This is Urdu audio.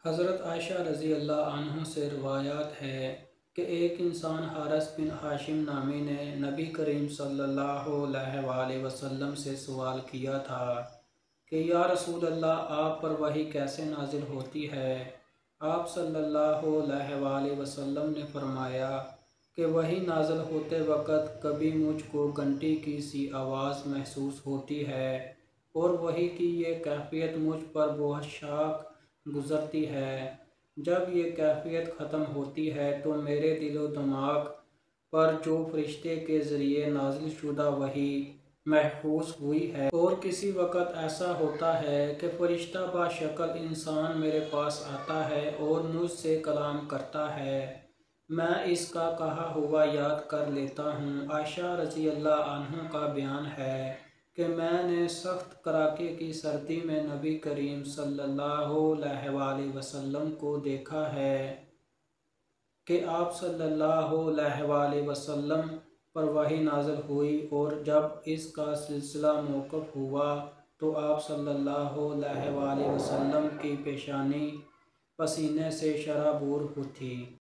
حضرت عائشہ رضی اللہ عنہ سے روایات ہے کہ ایک انسان حارث بن ہاشم نامی نے نبی کریم صلی اللہ علیہ وآلہ وسلم سے سوال کیا تھا کہ یا رسول اللہ، آپ پر وحی کیسے نازل ہوتی ہے؟ آپ صلی اللہ علیہ وآلہ وسلم نے فرمایا کہ وحی نازل ہوتے وقت کبھی مجھ کو گھنٹی کی سی آواز محسوس ہوتی ہے اور وحی کی یہ کیفیت مجھ پر بہت شاق گزرتی ہے۔ جب یہ کیفیت ختم ہوتی ہے تو میرے دل و دماغ پر جو فرشتے کے ذریعے نازل شدہ وحی محفوظ ہوئی ہے، اور کسی وقت ایسا ہوتا ہے کہ فرشتہ بشکل انسان میرے پاس آتا ہے اور مجھ سے کلام کرتا ہے، میں اس کا کہا ہوا یاد کر لیتا ہوں۔ عائشہ رضی اللہ عنہ کا بیان ہے کہ میں نے سخت کڑاکے کی سردی میں نبی کریم صلی اللہ علیہ وآلہ وسلم کو دیکھا ہے کہ آپ صلی اللہ علیہ وآلہ وسلم پر وحی نازل ہوئی، اور جب اس کا سلسلہ موقوف ہوا تو آپ صلی اللہ علیہ وآلہ وسلم کی پیشانی پسینے سے شرابور تھی۔